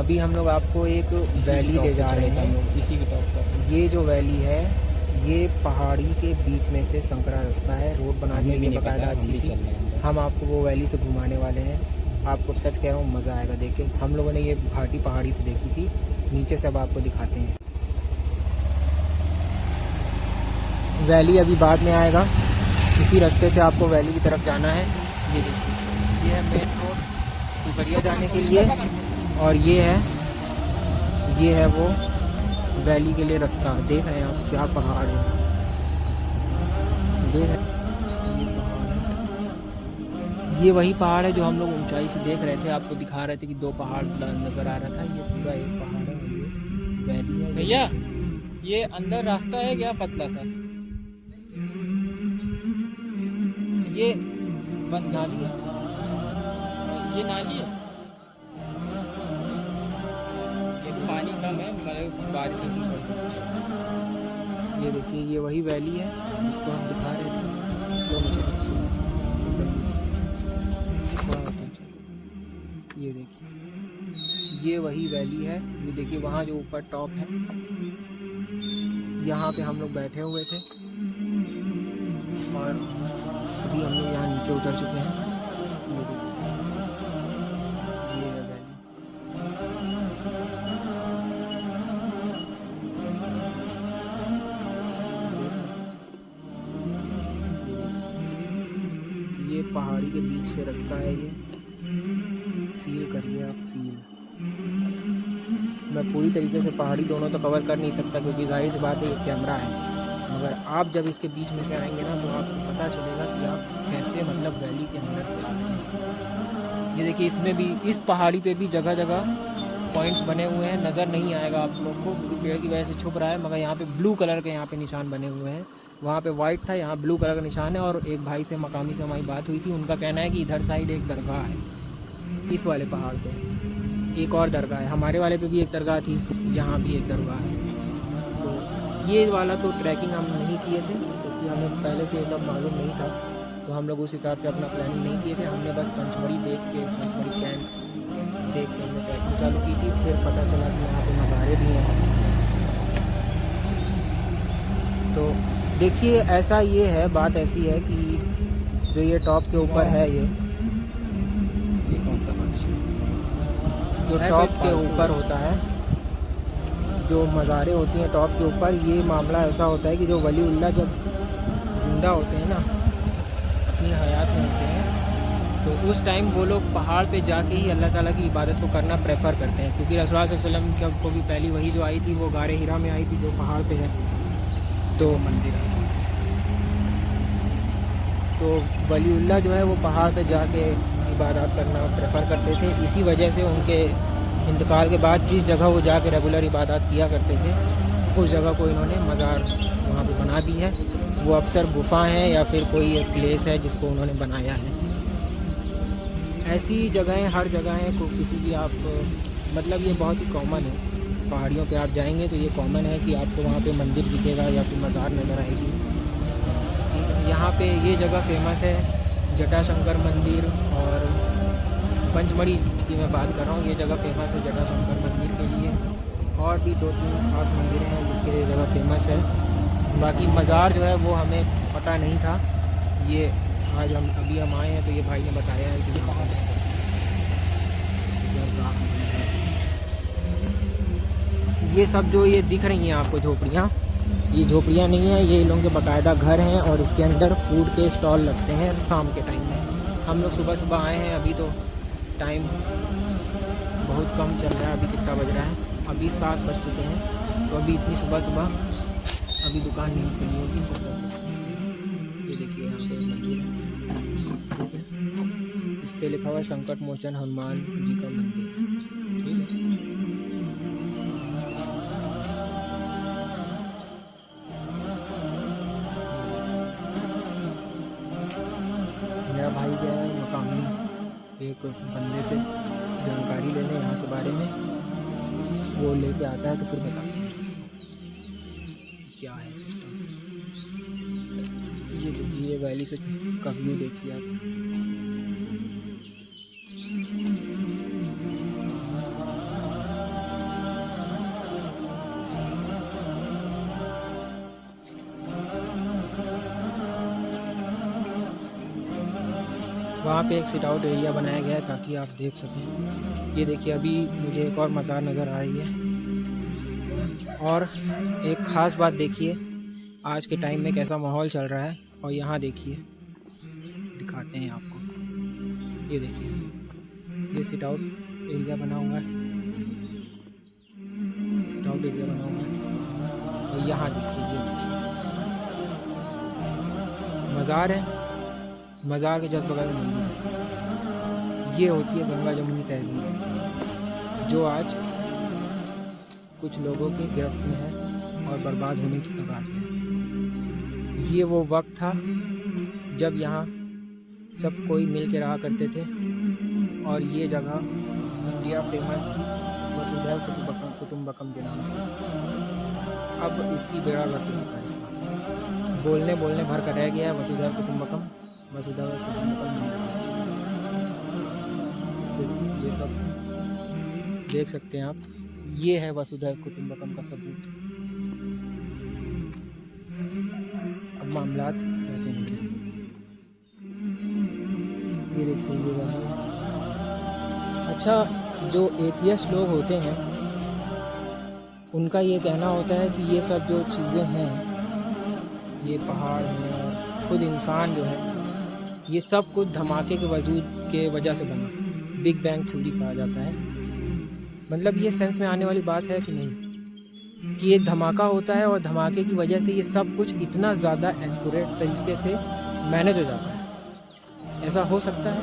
अभी हम लोग आपको एक वैली ले जा रहे हैं। इसी के टॉप पर ये जो वैली है ये पहाड़ी के बीच में से संकरा रास्ता है, रोड बना दी हमें भी है नहीं पता, बाकायदा हम अच्छी भी सी। चल रहे हैं अंदर। हम आपको वो वैली से घुमाने वाले हैं। आपको सच कह रहा हूँ मज़ा आएगा देख के। हम लोगों ने ये घाटी पहाड़ी से देखी थी, नीचे से अब आपको दिखाते हैं। वैली अभी बाद में आएगा, इसी रास्ते से आपको वैली की तरफ जाना है। ये देखिए, ये है मेन रोड पिपरिया जाने के लिए, और ये है वो वैली के लिए रास्ता। देख रहे हैं आप क्या पहाड़ है, देख रहे हैं ये पहाड़ है। ये वही पहाड़ है जो हम लोग ऊंचाई से देख रहे थे, आपको दिखा रहे थे कि दो पहाड़ नज़र आ रहा था। ये पूरा एक पहाड़ है और ये वैली है। भैया ये अंदर रास्ता है क्या पतला सा? ये बंद नाली है। ये नाली है। ये पानी कम है, मतलब बारिश से ये देखिए, ये वही वैली है जिसको हम दिखा रहे थे। स्लो में चलो, स्लो एकदम थोड़ा और तेज चलो। ये देखिए, ये वही वैली है। ये देखिए वहाँ जो ऊपर टॉप है, यहाँ पे हम लोग बैठे हुए थे और अभी हम लोग यहाँ नीचे उतर चुके हैं। ये देखिए, ये है वैली। ये पहाड़ी के बीच से रास्ता है। ये फील करिए आप, फील। मैं पूरी तरीके से पहाड़ी दोनों तो कवर कर नहीं सकता क्योंकि जाहिर सी बात है ये कैमरा है, मगर आप जब इसके बीच में से आएंगे ना तो आपको पता चलेगा कि आप कैसे मतलब वैली के अंदर से आ रहे हैं। ये देखिए, इसमें भी, इस पहाड़ी पे भी जगह जगह पॉइंट्स बने हुए हैं। नज़र नहीं आएगा आप लोग को क्योंकि पेड़ की वजह से छुप रहा है, मगर यहाँ पे ब्लू कलर के यहाँ पे निशान बने हुए हैं। वहाँ पे वाइट था, यहाँ ब्लू कलर का निशान है। और एक भाई से, मकामी से हमारी बात हुई थी, उनका कहना है कि इधर साइड एक दरगाह है, इस वाले पहाड़ पे एक और दरगाह है। हमारे वाले पे भी एक दरगाह थी, यहाँ भी एक दरगाह है। तो ये वाला तो ट्रैकिंग हम नहीं किए थे क्योंकि हमें पहले से ये सब मालूम नहीं था, तो हम लोग उस हिसाब से अपना प्लानिंग नहीं किए थे। हमने बस पंचमढ़ी देख के, पंचमढ़ी कैंट देख के हमने ट्रैकिंग चालू की थी। फिर पता चला कि यहाँ पे नज़ारे भी हैं। तो देखिए, ऐसा ये है, बात ऐसी है कि जो ये टॉप के ऊपर है, ये कौन सा पक्षी जो टॉप के ऊपर होता है, जो मज़ारे होती हैं टॉप के ऊपर, ये मामला ऐसा होता है कि जो वलीउल्लाह जब ज़िंदा होते हैं ना, अपनी हयात में होते हैं, तो उस टाइम वो लोग पहाड़ पे जाके ही अल्लाह ताला की इबादत को करना प्रेफर करते हैं। क्योंकि रसूलुल्लाह सल्लल्लाहु अलैहि वसल्लम को भी पहली वही जो आई थी वो गारे हिरा में आई थी, जो पहाड़ पे है। तो मंदिर है। तो वलीउल्लाह जो है वो पहाड़ पे जाके इबादत करना प्रेफर करते थे। इसी वजह से उनके इंतकाल के बाद जिस जगह वो जाके रेगुलर इबादत किया करते थे, उस जगह को इन्होंने मज़ार वहाँ पे बना दी है। वो अक्सर गुफा है या फिर कोई एक प्लेस है जिसको उन्होंने बनाया है। ऐसी जगहें हर जगह हैं, को किसी भी आप, मतलब ये बहुत ही कॉमन है। पहाड़ियों पे आप जाएंगे तो ये कॉमन है कि आपको वहाँ पे मंदिर दिखेगा या फिर मज़ार नज़र आएगी। यहाँ पे ये जगह फेमस है, जटाशंकर मंदिर। और पंचमढ़ी की मैं बात कर रहा हूँ, ये जगह फेमस है जटाशंकर मंदिर के लिए। और भी 2-3 खास मंदिर हैं जिसके लिए जगह फेमस है। बाकी मज़ार जो है वो हमें पता नहीं था। ये आज अभी हम आए हैं तो ये भाई ने बताया है कि यहाँ पर ये सब जो ये दिख रही हैं आपको झोपड़ियाँ, ये झोपड़ियाँ नहीं हैं, ये इन लोगों के बाकायदा घर हैं और इसके अंदर फूड के स्टॉल लगते हैं शाम के टाइम में। हम लोग सुबह सुबह आए हैं, अभी तो टाइम बहुत कम चल रहा है। अभी कितना बज रहा है? अभी 7 बज चुके हैं। तो अभी इतनी सुबह सुबह अभी दुकान नहीं खुली होगी सब। ये देखिए यहाँ पे मंदिर है, ठीक है, इस पे लिखा हुआ है संकट मोचन हनुमान जी का मंदिर, ठीक है। मेरा भाई गया है मकामी एक बंदे से जानकारी लेने यहाँ के बारे में, वो लेके आता है तो फिर बताते हैं क्या है सिस्टम। ये देखिए, ये वैली से का व्यू देखिए आप। वहाँ पे एक सिट आउट एरिया बनाया गया है ताकि आप देख सकें। ये देखिए, अभी मुझे एक और मज़ार नज़र आ रही है। और एक ख़ास बात देखिए, आज के टाइम में कैसा माहौल चल रहा है। और यहाँ देखिए, दिखाते हैं आपको, ये देखिए, ये सिट आउट एरिया बना हुआ है, सिट आउट एरिया बना हुआ है। और यहाँ देखिए, ये देखिए मज़ार है, मज़ार के जस्ट बगल में मंदिर है। ये होती है गंगा जमुनी तहजीब, जो आज कुछ लोगों के गिरफ्त में है और बर्बाद होने की कगार पे है। ये वो वक्त था जब यहाँ सब कोई मिल के रहा करते थे और ये जगह इंडिया फेमस थी वसुधैव कुटुंबकम के नाम से। अब इसकी बेड़ा गर्क हो चुका है इसका, बोलने भर कर रह गया है वसुधैव कुटुंबकम नहीं रहा। फिर ये सब देख सकते हैं आप, ये है वसुधैव कुटुंबकम का सबूत। अब मामलात ऐसे नहीं हैं। ये देखिए, ये वाली। अच्छा, जो एथियस्ट लोग होते हैं उनका ये कहना होता है कि ये सब जो चीज़ें हैं, ये पहाड़ हैं और खुद इंसान जो है, ये सब कुछ धमाके के वजूद के वजह से बना, बिग बैंग थ्योरी कहा जाता है। मतलब ये सेंस में आने वाली बात है कि नहीं, कि एक धमाका होता है और धमाके की वजह से ये सब कुछ इतना ज़्यादा एक्यूरेट तरीके से मैनेज हो जाता है। ऐसा हो सकता है?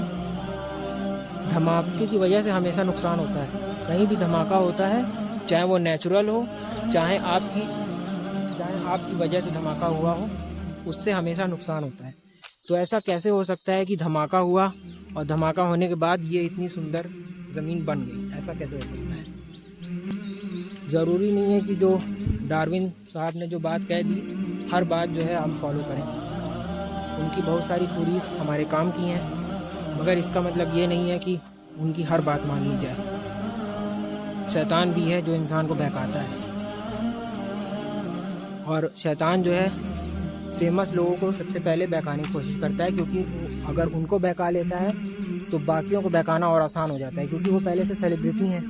धमाके की वजह से हमेशा नुकसान होता है। कहीं भी धमाका होता है, चाहे वो नेचुरल हो, चाहे आपकी वजह से धमाका हुआ हो, उससे हमेशा नुकसान होता है। तो ऐसा कैसे हो सकता है कि धमाका हुआ और धमाका होने के बाद ये इतनी सुंदर ज़मीन बन गई? ऐसा कैसे हो सकता है? ज़रूरी नहीं है कि जो डार्विन साहब ने जो बात कह दी, हर बात जो है हम फॉलो करें। उनकी बहुत सारी थ्योरीज हमारे काम की हैं, मगर इसका मतलब ये नहीं है कि उनकी हर बात मान ली जाए। शैतान भी है जो इंसान को बहकाता है, और शैतान जो है फेमस लोगों को सबसे पहले बहकाने की कोशिश करता है, क्योंकि अगर उनको बहका लेता है तो बाकियों को बहकाना और आसान हो जाता है, क्योंकि वो पहले से सेलिब्रिटी हैं।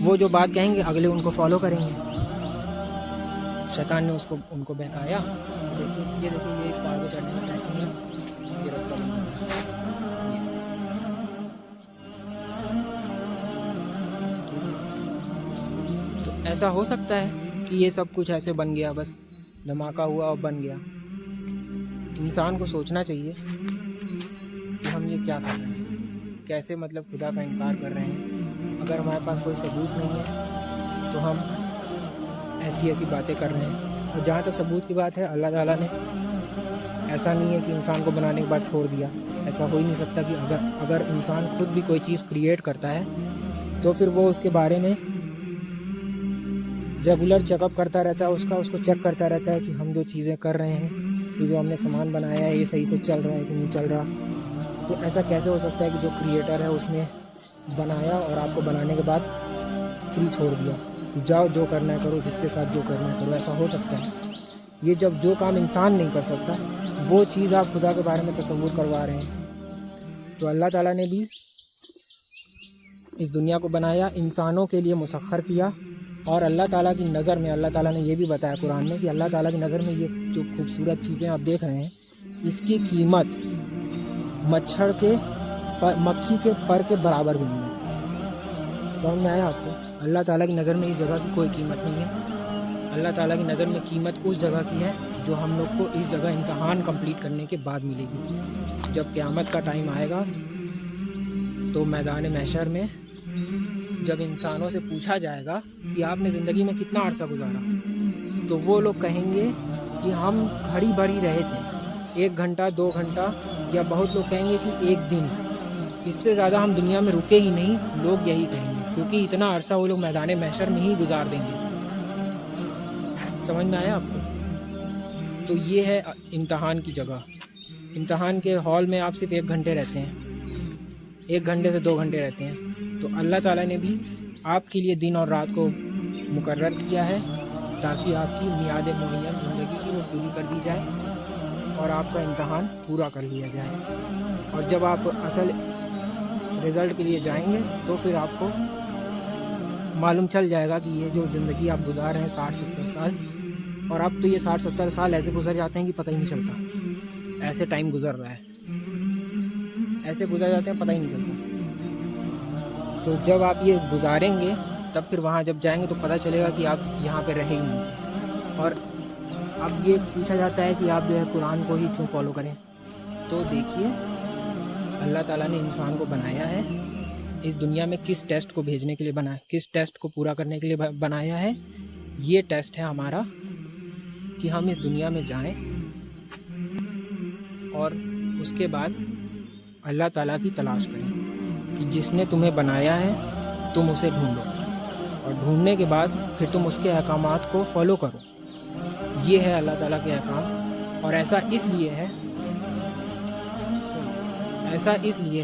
वो जो बात कहेंगे अगले उनको फॉलो करेंगे। शैतान ने उनको बहकाया। देखिए, ये इस पहाड़ को चढ़ने में ट्रैकिंग है, ये रास्ता बन रहा है। तो ऐसा हो सकता है कि ये सब कुछ ऐसे बन गया, बस धमाका हुआ और बन गया। इंसान को सोचना चाहिए कि हम ये क्या कर रहे हैं, कैसे मतलब खुदा का इनकार कर रहे हैं। अगर हमारे पास कोई सबूत नहीं है तो हम ऐसी बातें कर रहे हैं। और जहाँ तक सबूत की बात है, अल्लाह ताला ने ऐसा नहीं है कि इंसान को बनाने के बाद छोड़ दिया। ऐसा हो ही नहीं सकता कि अगर इंसान खुद भी कोई चीज़ क्रिएट करता है तो फिर वो उसके बारे में रेगुलर चेकअप करता रहता है, उसको चेक करता रहता है कि हम जो चीज़ें कर रहे हैं, ये जो हमने सामान बनाया है, ये सही से चल रहा है कि नहीं चल रहा। तो ऐसा कैसे हो सकता है कि जो क्रिएटर है उसने बनाया और आपको बनाने के बाद फ्री छोड़ दिया कि जाओ जो करना है करो, जिसके साथ जो करना है करो? ऐसा हो सकता है? ये जब जो काम इंसान नहीं कर सकता, वो चीज़ आप खुदा के बारे में तसव्वुर करवा रहे हैं। तो अल्लाह ताला ने भी इस दुनिया को बनाया, इंसानों के लिए मुसख्खर किया। और अल्लाह ताला की नज़र में, अल्लाह ताला ने ये भी बताया कुरान में कि अल्लाह ताला की नज़र में ये जो खूबसूरत चीज़ें आप देख रहे हैं, इसकी कीमत मक्खी के पर के बराबर भी नहीं है। समझ में आया आपको? अल्लाह ताला की नज़र में इस जगह की कोई कीमत नहीं है। अल्लाह ताला की नज़र में कीमत उस जगह की है जो हम लोग को इस जगह इम्तहान कंप्लीट करने के बाद मिलेगी। जब क़यामत का टाइम आएगा तो मैदान महशर में जब इंसानों से पूछा जाएगा कि आपने ज़िंदगी में कितना अरसा गुजारा, तो वो लोग कहेंगे कि हम घड़ी भर ही रहे थे, 1 घंटा 2 घंटा, या बहुत लोग कहेंगे कि 1 दिन। इससे ज़्यादा हम दुनिया में रुके ही नहीं, लोग यही कहेंगे, क्योंकि इतना अरसा वो लोग मैदान महशर में ही गुजार देंगे। समझ में आया आपको? तो ये है इम्तहान की जगह। इम्तहान के हॉल में आप सिर्फ 1 घंटे रहते हैं, 1 घंटे से 2 घंटे रहते हैं। तो अल्लाह ताला ने भी आपके लिए दिन और रात को मुकर्रर किया है ताकि आपकी मियाद मुअय्यन ज़िंदगी की वो पूरी कर दी जाए। और आपका इम्तहान पूरा कर लिया जाए। और जब आप असल रिज़ल्ट के लिए जाएंगे तो फिर आपको मालूम चल जाएगा कि ये जो ज़िंदगी आप गुजार रहे हैं 60-70 साल, और अब तो ये 60-70 साल ऐसे गुजर जाते हैं कि पता ही नहीं चलता। ऐसे टाइम गुजर रहा है, ऐसे गुजर जाते हैं, पता ही नहीं चलता। तो जब आप ये गुजारेंगे तब फिर वहाँ जब जाएंगे तो पता चलेगा कि आप यहाँ पे रहे ही नहीं। और अब ये पूछा जाता है कि आप जो है कुरान को ही क्यों फॉलो करें। तो देखिए, अल्लाह ताला ने इंसान को बनाया है, इस दुनिया में किस टेस्ट को भेजने के लिए बनाया, किस टेस्ट को पूरा करने के लिए बनाया है। ये टेस्ट है हमारा कि हम इस दुनिया में जाएं और उसके बाद अल्लाह ताला की तलाश करें कि जिसने तुम्हें बनाया है तुम उसे ढूंढो, और ढूंढने के बाद फिर तुम उसके अहकामात को फॉलो करो। ये है अल्लाह ताला के अहकाम। और ऐसा इसलिए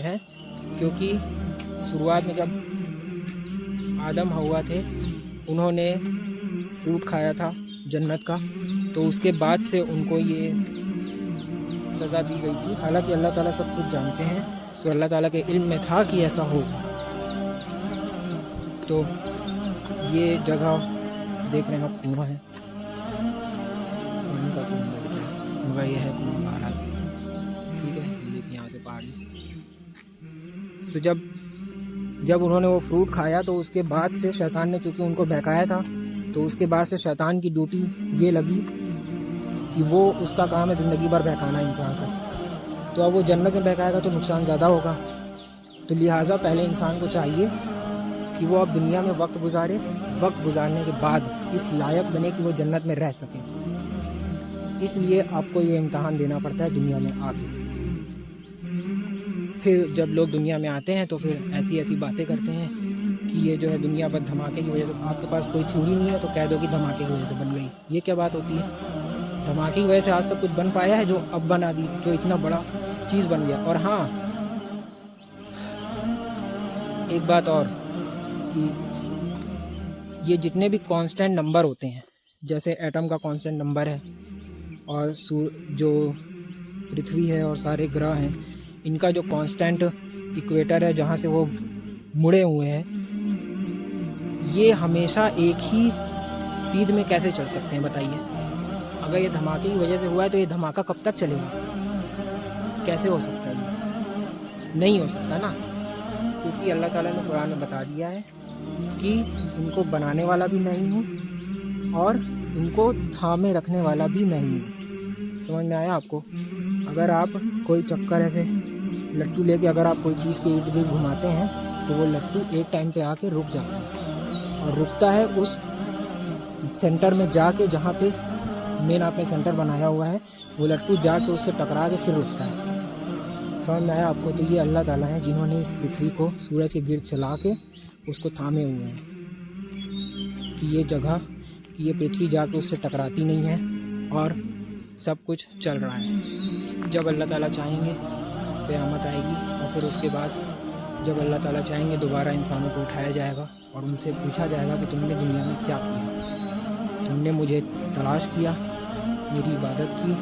है क्योंकि शुरुआत में जब आदम हव्वा थे, उन्होंने फ्रूट खाया था जन्नत का, तो उसके बाद से उनको ये सज़ा दी गई थी। हालांकि अल्लाह ताला सब कुछ जानते हैं, तो अल्लाह ताला के इल्म में था कि ऐसा होगा। तो ये जगह देख रहे हैं आप, कुआं है, पानी का कुआं लग रहा है, मगर यह है कुआं बहरहाल, ठीक है। देखिए यहाँ से पहाड़ी। तो जब उन्होंने वो फ्रूट खाया तो उसके बाद से शैतान ने चूँकि उनको बहकाया था, तो उसके बाद से शैतान की ड्यूटी ये लगी कि वो उसका काम है ज़िंदगी भर बहकाना इंसान का। तो अब वो जन्नत में बहकाएगा तो नुकसान ज़्यादा होगा। तो लिहाजा पहले इंसान को चाहिए कि वो अब दुनिया में वक्त गुजारे, वक्त गुजारने के बाद इस लायक बने कि वो जन्नत में रह सके। इसलिए आपको ये इम्तहान देना पड़ता है दुनिया में आके। फिर जब लोग दुनिया में आते हैं तो फिर ऐसी बातें करते हैं कि ये जो है दुनिया बस धमाके की वजह से, आपके पास कोई थ्योरी नहीं है तो कह दो कि धमाके की वजह से बन गई। ये क्या बात होती है? धमाके की वजह से आज तक कुछ बन पाया है जो अब बना दी, जो इतना बड़ा चीज़ बन गया। और हाँ, एक बात और कि ये जितने भी कांस्टेंट नंबर होते हैं, जैसे एटम का कांस्टेंट नंबर है, और जो पृथ्वी है और सारे ग्रह हैं, इनका जो कांस्टेंट इक्वेटर है जहाँ से वो मुड़े हुए हैं, ये हमेशा एक ही सीध में कैसे चल सकते हैं बताइए? अगर ये धमाके की वजह से हुआ है तो ये धमाका कब तक चलेगा? कैसे हो सकता है? नहीं हो सकता ना, क्योंकि अल्लाह ताला ने कुरान में बता दिया है कि इनको बनाने वाला भी मैं ही हूँ और इनको थामे रखने वाला भी मैं ही हूँ। समझ में आया आपको? अगर आप कोई चक्कर ऐसे लट्टू लेके अगर आप कोई चीज़ के इर्द गिर्द घुमाते हैं तो वो लट्टू एक टाइम पे आके रुक जाता है, और रुकता है उस सेंटर में जाके जहाँ पे मेन आपने सेंटर बनाया हुआ है, वो लट्टू जाके उससे टकरा के फिर रुकता है। समझ में आया आपको? तो ये अल्लाह ताला है जिन्होंने इस पृथ्वी को सूरज के गिर्द चला के उसको थामे हुए हैं कि ये जगह, कि ये पृथ्वी जाके उससे टकराती नहीं है और सब कुछ चल रहा है। जब अल्लाह ताला चाहेंगे क़यामत आएगी, और फिर उसके बाद जब अल्लाह ताला चाहेंगे दोबारा इंसानों को उठाया जाएगा और उनसे पूछा जाएगा कि तुमने दुनिया में क्या किया? तुमने मुझे तलाश किया, मेरी इबादत की,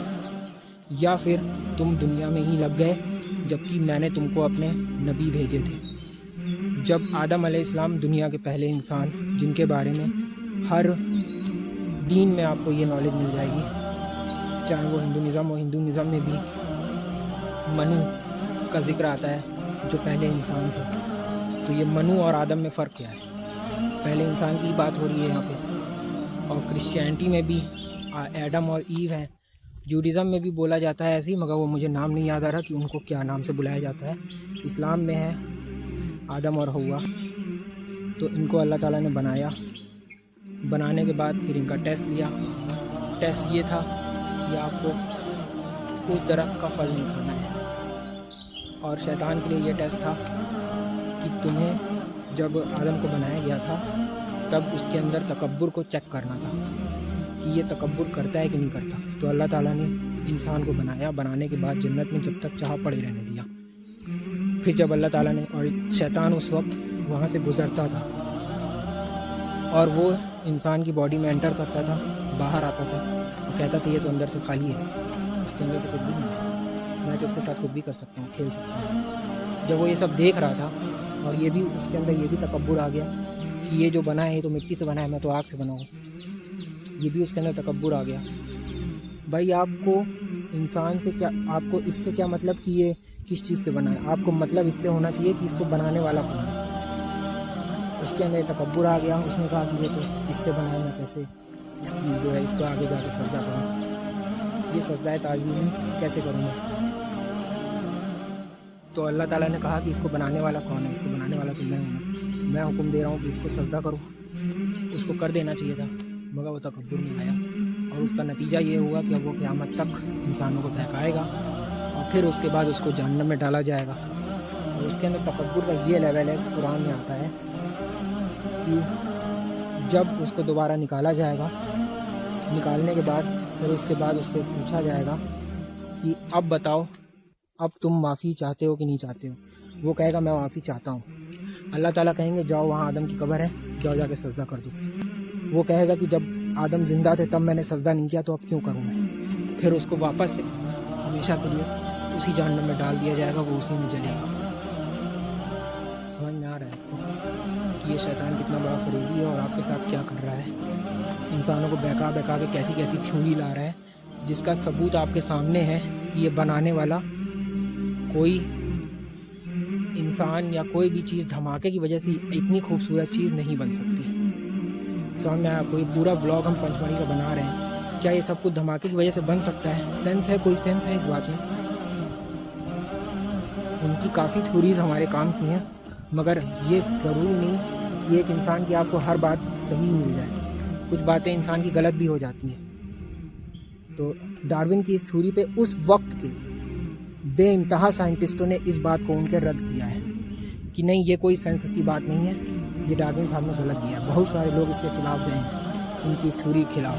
या फिर तुम दुनिया में ही लग गए जबकि मैंने तुमको अपने नबी भेजे थे। जब आदम अलैहिस्सलाम दुनिया के पहले इंसान, जिनके बारे में हर दीन में आपको ये नॉलेज मिल जाएगी, चाहे वो हिंदुइज़्म हो, हिंदुइज़्म में भी मनु का जिक्र आता है जो पहले इंसान थे। तो ये मनु और आदम में फ़र्क क्या है? पहले इंसान की बात हो रही है यहाँ पे। और क्रिश्चियनिटी में भी एडम और ईव है, जूडिज़म में भी बोला जाता है ऐसे ही, मगर वो मुझे नाम नहीं याद आ रहा कि उनको क्या नाम से बुलाया जाता है। इस्लाम में है आदम और हव्वा। तो इनको अल्लाह ताला ने बनाया, बनाने के बाद फिर इनका टेस्ट लिया। टेस्ट ये था कि आपको उस दरख्त का फल नहीं खाना है, और शैतान के लिए ये टेस्ट था कि तुम्हें जब आदम को बनाया गया था तब उसके अंदर तकब्बुर को चेक करना था कि ये तकब्बुर करता है कि नहीं करता। तो अल्लाह ताला ने इंसान को बनाया, बनाने के बाद जन्नत में जब तक चाहा पड़े रहने दिया। फिर जब अल्लाह ताला ने, और शैतान उस वक्त वहाँ से गुज़रता था और वो इंसान की बॉडी में एंटर करता था, बाहर आता था, वो कहता था ये तो अंदर से खाली है, उसके अंदर तो कुछ भी नहीं है, मैं तो उसके साथ कुछ भी कर सकता हूँ, खेल सकता हूँ। जब वो ये सब देख रहा था और ये भी उसके अंदर ये भी तकब्बुर आ गया कि ये जो बना है ये तो मिट्टी से बना है, मैं तो आग से बनाऊँ, ये भी उसके अंदर तकब्बुर आ गया। भाई आपको इंसान से क्या, आपको इससे क्या मतलब कि ये किस चीज़ से बना है, आपको मतलब इससे होना चाहिए कि इसको बनाने वाला कौन है। उसके अंदर तकब्बुर आ गया, उसने कहा कि ये तो इससे बना है, मैं कैसे इसकी जो है इसको आगे जाके सजदा करूँ, ये सजदा ताज़ीम कैसे करूँगा। तो अल्लाह ताला ने कहा कि इसको बनाने वाला कौन है, इसको बनाने वाला तो मैं हूँ, मैं हुक्म दे रहा हूँ कि इसको सजदा करो। उसको कर देना चाहिए था, मगर वो तकब्बुर में आया और उसका नतीजा ये हुआ कि अब वो क़यामत तक इंसानों को बहकाएगा और फिर उसके बाद उसको जहन्नम में डाला जाएगा। और उसके अंदर तकब्बुर का ये लेवल है, कुरान में आता है कि जब उसको दोबारा निकाला जाएगा, निकालने के बाद फिर उसके बाद उससे पूछा जाएगा कि अब बताओ, अब तुम माफ़ी चाहते हो कि नहीं चाहते हो। वो कहेगा मैं माफ़ी चाहता हूँ। अल्लाह ताला कहेंगे जाओ वहाँ आदम की कब्र है, जाओ जाके सजदा कर दो। वो कहेगा कि जब आदम ज़िंदा थे तब मैंने सजदा नहीं किया, तो अब क्यों करूँ मैं। फिर उसको वापस से हमेशा के लिए उसी जहन्नम में डाल दिया जाएगा, वो उसी में जलेगा। समझ में आ रहा है आपको कि ये शैतान कितना बड़ा फरेबी है और आपके साथ क्या कर रहा है। इंसानों को बहका बहका के कैसी कैसी थ्योरी ला रहा है, जिसका सबूत आपके सामने है कि ये बनाने वाला कोई इंसान या कोई भी चीज़ धमाके की वजह से इतनी खूबसूरत चीज़ नहीं बन सकती। समझ में आया? कोई पूरा ब्लॉग हम पंचमढ़ी का बना रहे हैं, क्या ये सब कुछ धमाके की वजह से बन सकता है? सेंस है, कोई सेंस है इस बात में? उनकी काफ़ी थ्योरीज हमारे काम की हैं, मगर ये ज़रूरी नहीं कि एक इंसान की आपको हर बात सही मिल जाए, कुछ बातें इंसान की गलत भी हो जाती हैं। तो डार्विन की इस थ्योरी पे उस वक्त के बेइंतहा साइंटिस्टों ने इस बात को उनके रद्द किया है कि नहीं, ये कोई सेंस की बात नहीं है, ये डार्विन साहब ने गलत दिया। बहुत सारे लोग इसके खिलाफ गए हैं, उनकी इस थ्योरी के खिलाफ,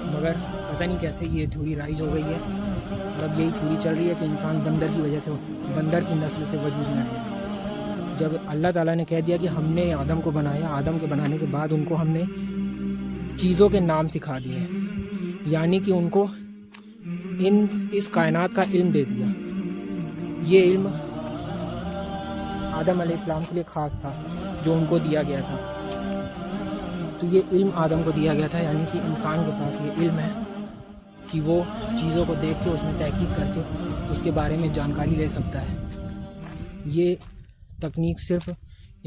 मगर पता नहीं कैसे ये थ्योरी राइज हो गई है और अब यही थ्योरी चल रही है कि इंसान बंदर की वजह से, बंदर की नस्ल से वजूद में आया। जब अल्लाह ताला ने कह दिया कि हमने आदम को बनाया, आदम के बनाने के बाद उनको हमने चीज़ों के नाम सिखा दिए, यानी कि उनको इस कायनात का इल्म दे दिया। ये इल्म आदम अलैहिस्सलाम के लिए ख़ास था, जो उनको दिया गया था। तो ये इल्म आदम को दिया गया था, यानी कि इंसान के पास ये इल्म है कि वो चीज़ों को देख के उसमें तहकीक करके उसके बारे में जानकारी ले सकता है। ये तकनीक सिर्फ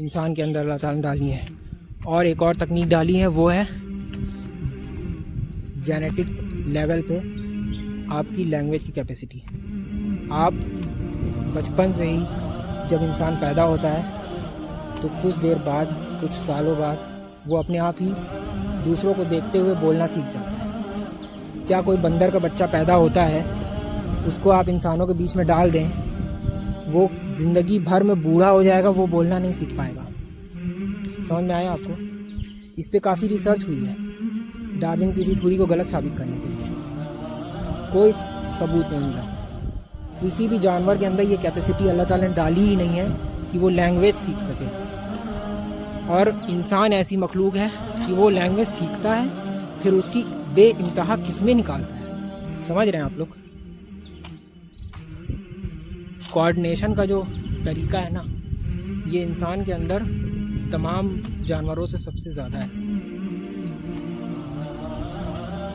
इंसान के अंदर अल्लाह ताला ने डाली है। और एक और तकनीक डाली है, वो है जेनेटिक लेवल पे आपकी लैंग्वेज की कैपेसिटी। आप बचपन से ही जब इंसान पैदा होता है तो कुछ देर बाद, कुछ सालों बाद वो अपने आप ही दूसरों को देखते हुए बोलना सीख जाता है। क्या कोई बंदर का बच्चा पैदा होता है, उसको आप इंसानों के बीच में डाल दें, वो ज़िंदगी भर में बूढ़ा हो जाएगा, वो बोलना नहीं सीख पाएगा। समझ में आया आपको? इस पे काफ़ी रिसर्च हुई है डार्विन की इसी थ्योरी को गलत साबित करने के लिए, कोई सबूत नहीं मिला। किसी भी जानवर के अंदर ये कैपेसिटी अल्लाह ताला ने डाली ही नहीं है कि वो लैंग्वेज सीख सके। और इंसान ऐसी मखलूक है कि वो लैंग्वेज सीखता है, फिर उसकी बेइंतहा किस्में निकालता है। समझ रहे हैं आप लोग? कोऑर्डिनेशन का जो तरीका है ना, ये इंसान के अंदर तमाम जानवरों से सबसे ज़्यादा है।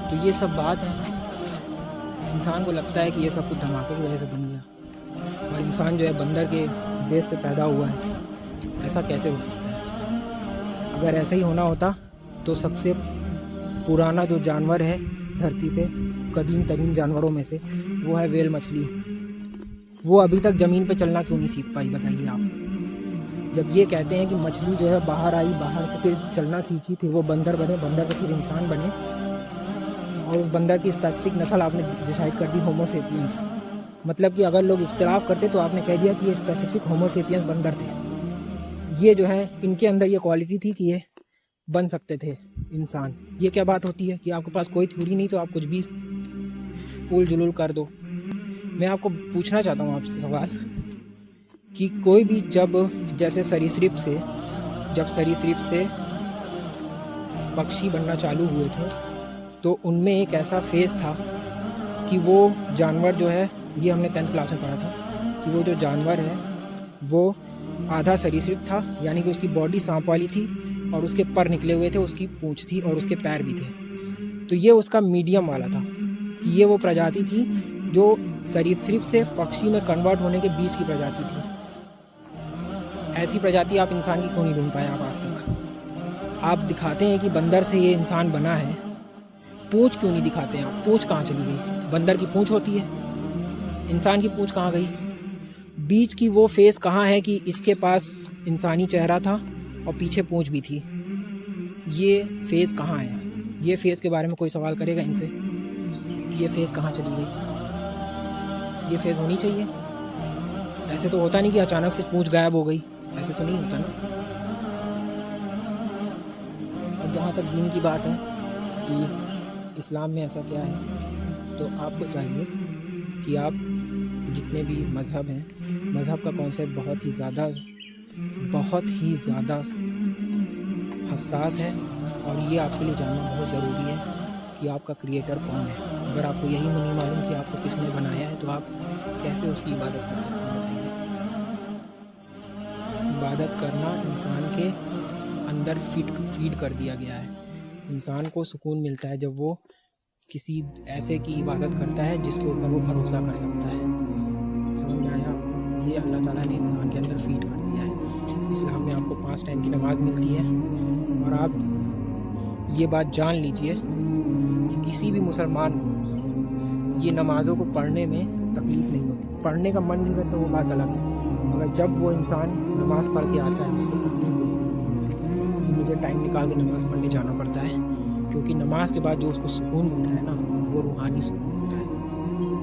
तो ये सब बात है, इंसान को लगता है कि ये सब कुछ धमाके की वजह से बन गया और इंसान जो है बंदर के बेस से पैदा हुआ है। ऐसा कैसे हो सकता है? अगर ऐसा ही होना होता तो सबसे पुराना जो जानवर है धरती पे, कदीम तरीन जानवरों में से, वो है व्हेल मछली। वो अभी तक ज़मीन पे चलना क्यों नहीं सीख पाई, बताइए आप। जब ये कहते हैं कि मछली जो है बाहर आई, बाहर से फिर चलना सीखी, फिर वो बंदर बने, बंदर से फिर इंसान बने, और उस बंदर की स्पेसिफिक नस्ल आपने डिसाइड कर दी होमो सेपियंस। मतलब कि अगर लोग इख्तिलाफ करते तो आपने कह दिया कि ये स्पेसिफिक होमो सेपियंस बंदर थे। ये जो है इनके अंदर ये क्वालिटी थी कि ये बन सकते थे इंसान। ये क्या बात होती है कि आपके पास कोई थ्योरी नहीं तो आप कुछ भी उल जुलूल कर दो। मैं आपको पूछना चाहता हूँ आपसे सवाल कि कोई भी जैसे सरीसृप से पक्षी बनना चालू हुए थे तो उनमें एक ऐसा फेज़ था कि वो जानवर जो है, ये हमने 10th क्लास में पढ़ा था, कि वो जो जानवर है वो आधा सरीसृप था, यानी कि उसकी बॉडी सांप वाली थी और उसके पर निकले हुए थे, उसकी पूंछ थी और उसके पैर भी थे। तो ये उसका मीडियम वाला था कि ये वो प्रजाति थी जो सरीसृप से पक्षी में कन्वर्ट होने के बीच की प्रजाति थी। ऐसी प्रजाति आप इंसान की क्यों नहीं ढूंढ पाए आप आज तक? आप दिखाते हैं कि बंदर से ये इंसान बना है, पूंछ क्यों नहीं दिखाते हैं आप? पूंछ कहाँ चली गई? बंदर की पूंछ होती है, इंसान की पूंछ कहाँ गई? बीच की वो फेस कहाँ है कि इसके पास इंसानी चेहरा था और पीछे पूंछ भी थी? ये फेस कहाँ है? ये फेस के बारे में कोई सवाल करेगा इनसे कि ये फेस कहाँ चली गई? ये फेस होनी चाहिए। ऐसे तो होता नहीं कि अचानक से पूंछ गायब हो गई, ऐसे तो नहीं होता ना। और जहाँ तक दीन की बात है कि इस्लाम में ऐसा क्या है, तो आपको चाहिए कि आप जितने भी मज़हब हैं, मज़हब का कॉन्सेप्ट बहुत ही ज़्यादा हसास है और ये आपके लिए जानना बहुत ज़रूरी है कि आपका क्रिएटर कौन है। अगर आपको यही नहीं मालूम कि आपको किसने बनाया है तो आप कैसे उसकी इबादत कर सकते हैं? बताइए। इबादत करना इंसान के अंदर फीड कर दिया गया है। इंसान को सुकून मिलता है जब वो किसी ऐसे की इबादत करता है जिसके ऊपर वो भरोसा कर सकता है। समझ में आया? ये अल्लाह ताला ने इंसान के अंदर फीड कर दिया है। इस्लाम में आपको 5 टाइम की नमाज़ मिलती है और आप ये बात जान लीजिए कि किसी भी मुसलमान को ये नमाज़ों को पढ़ने में तकलीफ़ नहीं होती। पढ़ने का मन नहीं करता वो बात अलग है, मगर जब वो इंसान नमाज़ पढ़ के आता है उसको तकलीफ होती है कि मुझे टाइम निकाल के नमाज़ पढ़ने जाना पड़ता है, क्योंकि नमाज के बाद जो उसको सुकून मिलता है ना, वो रूहानी सुकून मिलता है।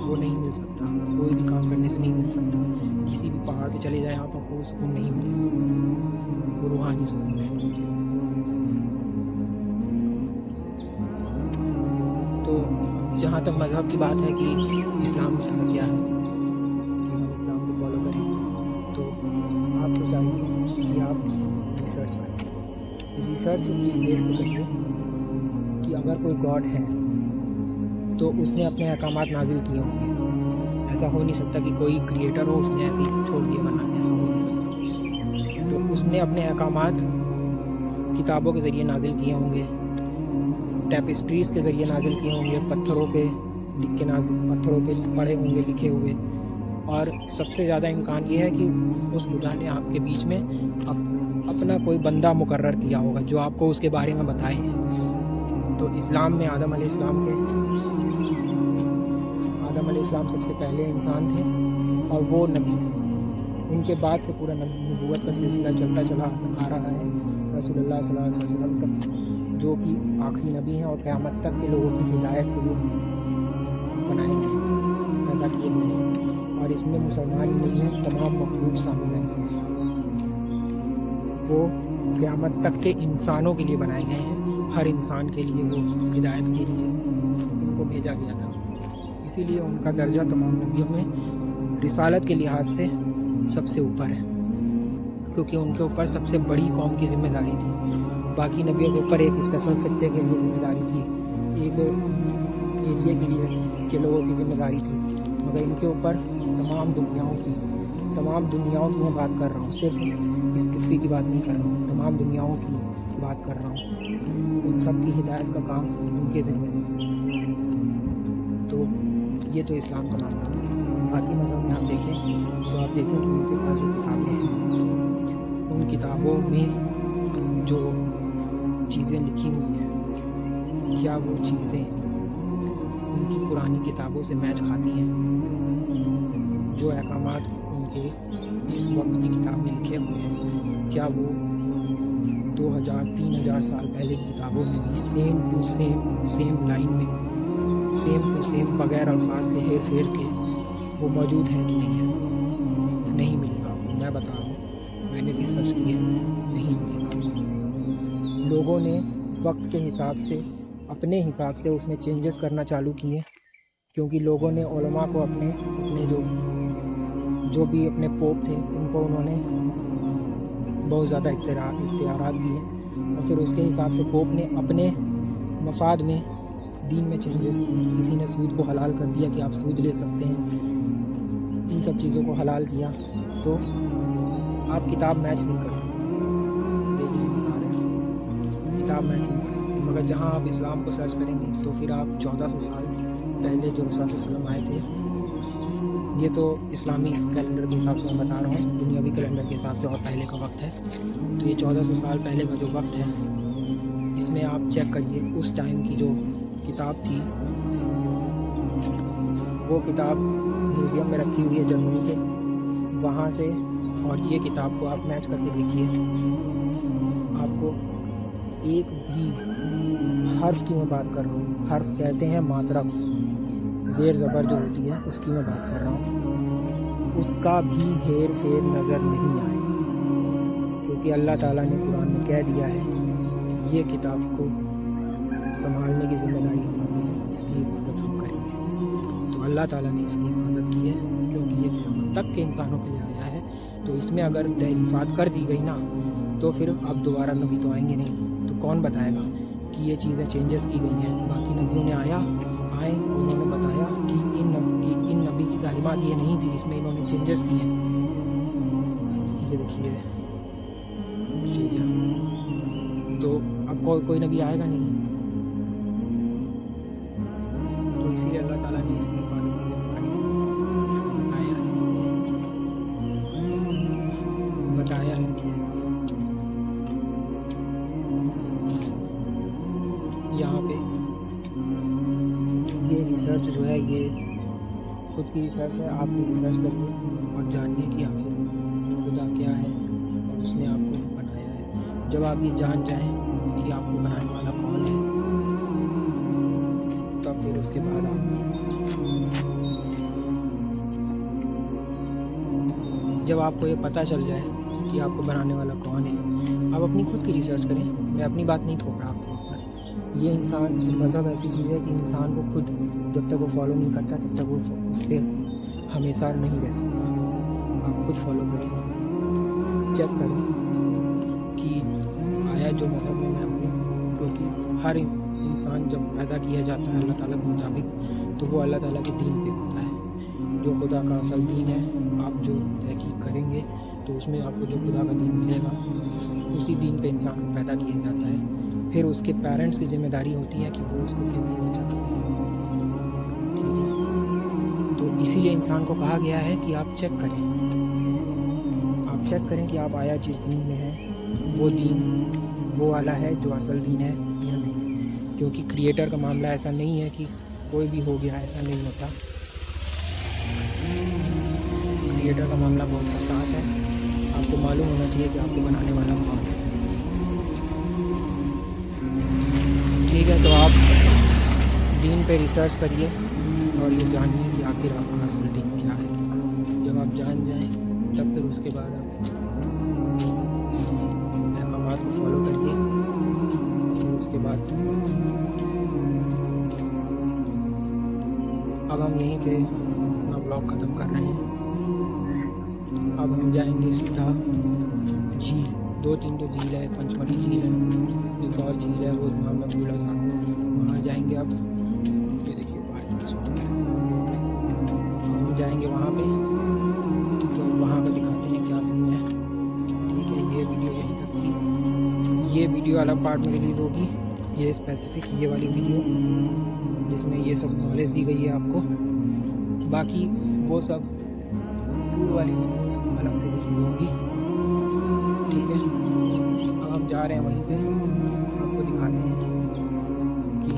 वो नहीं मिल सकता, कोई भी काम करने से नहीं मिल सकता। किसी भी पहाड़ पे चले जाए आप, आपको सुकून नहीं मिलेगा, वो रूहानी सुकून है। तो जहाँ तक मज़हब की बात है कि इस्लाम में ऐसा क्या है कि हम इस्लाम को फॉलो करें, तो आपको चाहिए कि आप रिसर्च करें। रिसर्च इस बेस पे करिए कि अगर कोई गॉड है तो उसने अपने अहकामात नाजिल किए होंगे। ऐसा हो नहीं सकता कि कोई क्रिएटर हो उसने ऐसे ही छोड़ दिया बनाने, ऐसा हो नहीं सकता। तो उसने अपने अहकामात किताबों के ज़रिए नाजिल किए होंगे, टेपिस्ट्रीज़ के ज़रिए नाजिल किए होंगे, पत्थरों पे लिख के पत्थरों पे पड़े होंगे लिखे हुए। और सबसे ज़्यादा इम्कान ये है कि उस खुदा ने आपके बीच में अपना कोई बंदा मुकर्रर किया होगा जो आपको उसके बारे में बताए। तो इस्लाम में आदम अलैहिस्सलाम सबसे पहले इंसान थे और वो नबी थे। उनके बाद से पूरा नबूवत का सिलसिला चलता चला आ रहा है रसूलुल्लाह सल्लल्लाहु अलैहि वसल्लम तक, जो कि आखिरी नबी हैं और क़यामत तक के लोगों की हिदायत के लिए बनाए गए, पैदा किए गए हैं। और इसमें मुसलमान ही नहीं है, तमाम मखलूक शामिल हैं इसमें। वो क़यामत तक के इंसानों के लिए बनाए गए हैं, हर इंसान के लिए वो हिदायत के लिए उनको भेजा गया था। इसीलिए उनका दर्जा तमाम नबियों में रिसालत के लिहाज से सबसे ऊपर है, क्योंकि उनके ऊपर सबसे बड़ी कौम की जिम्मेदारी थी। बाकी नबियों के ऊपर एक स्पेशल खित्ते के लिए जिम्मेदारी थी, एक एरिया के लिए के लोगों की जिम्मेदारी थी, मगर इनके ऊपर तमाम दुनियाओं की मैं बात कर रहा हूँ, सिर्फ इस पृथ्वी की बात नहीं कर रहा हूँ, तमाम दुनियाओं की बात कर रहा हूँ। उन सब की हिदायत का काम उनके ज़िम्मे है। तो ये तो इस्लाम का मामला है। बाकी मज़हब में आप देखें तो आप देखें कि उनके पास जो किताबें हैं, उन किताबों में जो चीज़ें लिखी हुई हैं, क्या वो चीज़ें उनकी पुरानी किताबों से मैच खाती हैं? जो अहकामात उनके इस वक्त की किताब में लिखे हुए हैं, क्या वो 2000-3000 साल पहले की किताबों में भी सेम टू सेम लाइन में, सेम टू सेम बगैर अल्फाज के हेर फेर के वो मौजूद हैं कि नहीं है? नहीं मिलेगा आपको, मैं बता रहा हूँ, मैंने भी सर्च किया, नहीं मिलेगा। लोगों ने वक्त के हिसाब से, अपने हिसाब से उसमें चेंजेस करना चालू किए, क्योंकि लोगों ने उलमा को अपने जो भी अपने पोप थे उनको उन्होंने बहुत ज़्यादा इख्तियारात दिए और फिर उसके हिसाब से पोप ने अपने मफाद में दीन में चेंजेस, किसी ने सूद को हलाल कर दिया कि आप सूद ले सकते हैं, इन सब चीज़ों को हलाल किया, तो आप किताब मैच नहीं कर सकते। देखिए बता रहे हैं, किताब मैच नहीं कर सकते। मगर जहाँ आप इस्लाम को सर्च करेंगे तो फिर आप 1400 साल पहले जो रसूल सल्लल्लाहु अलैहि वसल्लम आए थे, ये तो इस्लामी कैलेंडर के हिसाब से मैं बता रहा हूँ, दुनियावी कैलेंडर के हिसाब से और पहले का वक्त है, तो ये 1400 साल पहले का जो वक्त है, इसमें आप चेक करिए उस टाइम की जो किताब थी, वो किताब म्यूज़ियम में रखी हुई है जर्मनी के, वहाँ से, और ये किताब को आप मैच करके देखिए, आपको एक भी हर्फ की मैं बात कर रहा हूँ, हर्फ कहते हैं मात्रा को, ज़ेर ज़बर जो होती है उसकी मैं बात कर रहा हूँ, उसका भी हेर फेर नज़र नहीं आए, क्योंकि अल्लाह ताला ने कुरान में कह दिया है ये किताब को संभालने की जिम्मेदारी हमारी है, इसकी हिफाजत हम करेंगे। तो अल्लाह ताला ने इसकी हिफाजत की है, क्योंकि ये क़यामत तक के इंसानों के लिए आया है, तो इसमें अगर तहरीफ़ात कर दी गई ना, तो फिर अब दोबारा नबी तो आएंगे नहीं, तो कौन बताएगा कि ये चीज़ें चेंजेस की गई हैं। बाकी नबियों ने आए, उन्होंने बताया कि इन नबी की तालीमात ये नहीं थी, इसमें इन्होंने चेंजेस किए। ये देखिए, तो अब कोई नबी आएगा नहीं, तो इसीलिए अल्लाह ताला ने इसकी हिफाजत की जिम्मेदारी बताया है कि यहाँ पे ये रिसर्च जो है, ये खुद की रिसर्च है, आप भी रिसर्च करिए और जानिए कि आखिर खुदा क्या है और उसने आपको बनाया है। जब आप ये जान जाएं कि आपको बनाने वाला कौन है, तब फिर उसके बाद आप, जब आपको ये पता चल जाए कि आपको बनाने वाला कौन है, आप अपनी खुद की रिसर्च करें। मैं अपनी बात नहीं थोप रहा आपको ऊपर। ये इंसान, मज़हब ऐसी चीज़ है कि इंसान को खुद जब तक वो फॉलो नहीं करता तब तक वो उस पर हमेशा नहीं रह सकता। आप खुद फॉलो करें, चेक करें कि आया जो मज़हब में मैं हूँ, क्योंकि हर इंसान जब पैदा किया जाता है अल्लाह ताला के मुताबिक, तो वो अल्लाह ताला के दीन पे होता है, जो खुदा का असल दीन है। आप जो तहकीक करेंगे तो उसमें आपको जो खुदा का दीन मिलेगा, उसी दीन पे इंसान को पैदा किया जाता है। फिर उसके पेरेंट्स की जिम्मेदारी होती है कि वो उसको किस दीन में चलाते हैं, ठीक है। तो इसीलिए इंसान को कहा गया है कि आप चेक करें, आप चेक करें कि आप आया जिस दीन में है वो दीन वो वाला है जो असल दीन है या नहीं, क्योंकि क्रिएटर का मामला ऐसा नहीं है कि कोई भी हो गया, ऐसा नहीं होता। क्रिएटर का मामला बहुत हसास है, आपको मालूम होना चाहिए कि आपको बनाने वाला कौन है, ठीक है। तो आप दीन पे रिसर्च करिए और ये जानिए कि आखिर आपका असल दीन क्या है। जब आप जान जाएं तब फिर उसके बाद आप अहकामात को फॉलो करिए, फिर उसके बाद अब हम यहीं पे अपना ब्लॉग ख़त्म कर रहे हैं। अब हम जाएंगे सीधा झील, 2-3 तो झील है, पंचमढ़ी झील है, एक और झील है, वो नाम मैं भूल गया, वहाँ जाएंगे। अब ये देखिए पहाड़ी की सुंदर है, हम जाएंगे वहाँ पे, तो वहाँ पे दिखाते हैं क्या सीन है, ठीक है। ये वीडियो यहीं तक थी, ये वीडियो अलग पार्ट में रिलीज़ होगी, ये स्पेसिफिक ये वाली वीडियो जिसमें ये सब नॉलेज दी गई है आपको, बाकी वो सब टूर वाली वीडियोस अलग से रिलीज़ होगी, ठीक है। अब हम जा रहे हैं वहीं पे, आपको दिखाते हैं कि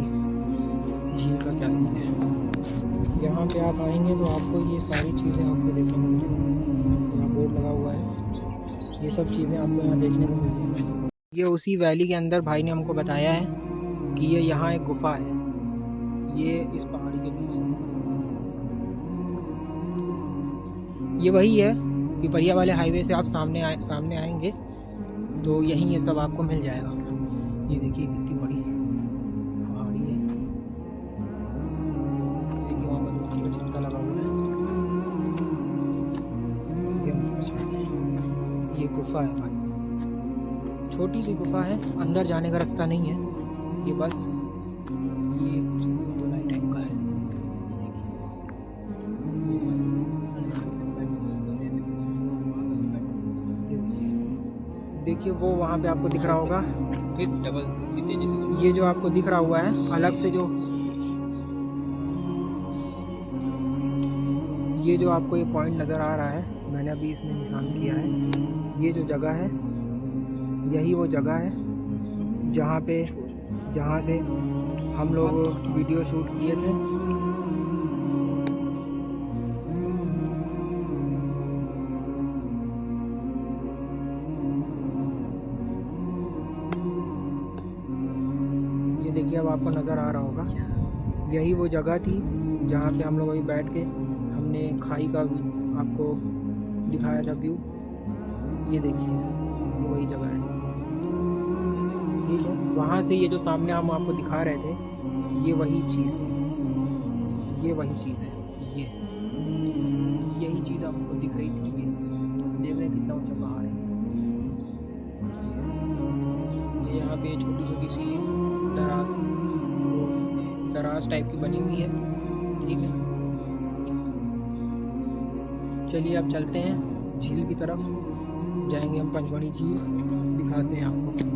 झील का क्या सीन है। यहाँ पे आप आएंगे तो आपको ये सारी चीज़ें आपको देखने को मिलेंगी, यहाँ बोर्ड लगा हुआ है, ये सब चीज़ें आपको यहाँ देखने को मिलेंगी। ये उसी वैली के अंदर भाई ने हमको बताया है कि ये यहाँ एक गुफ़ा है, ये इस पहाड़ी के बीच से, ये वही है पिपरिया वाले हाईवे से आप सामने आएंगे तो यहीं ये सब आपको मिल जाएगा। ये देखिए कितनी बड़ी पहाड़ी है, देखिए वहाँ मधुमक्खी का छत्ता लगा हुआ है, ये गुफा है भाई, छोटी सी गुफा है, अंदर जाने का रास्ता नहीं है, ये बस ये देखिए वो वहाँ पे आपको दिख रहा होगा, फिर डबल तेजी से ये जो आपको दिख रहा हुआ है अलग से, जो ये जो आपको ये पॉइंट नज़र आ रहा है, मैंने अभी इसमें निशान किया है, ये जो जगह है यही वो जगह है जहाँ से हम लोग वीडियो शूट किए थे। ये देखिए अब आपको नज़र आ रहा होगा, यही वो जगह थी जहाँ पे हम लोग अभी बैठ के हमने खाई का आपको दिखाया था व्यू। ये देखिए ये वही जगह है, ठीक है। वहाँ से ये जो सामने हम आपको दिखा रहे थे ये वही चीज़ थी, ये वही चीज़ है, ये यही चीज़ आपको दिख रही थी। ये देख रहे हैं कितना ऊंचा पहाड़ है। ये यहाँ पे छोटी छोटी सी दराज टाइप की बनी हुई है, ठीक है। चलिए अब चलते हैं झील की तरफ, जाएंगे हम पंचमढ़ी झील, दिखाते हैं आपको।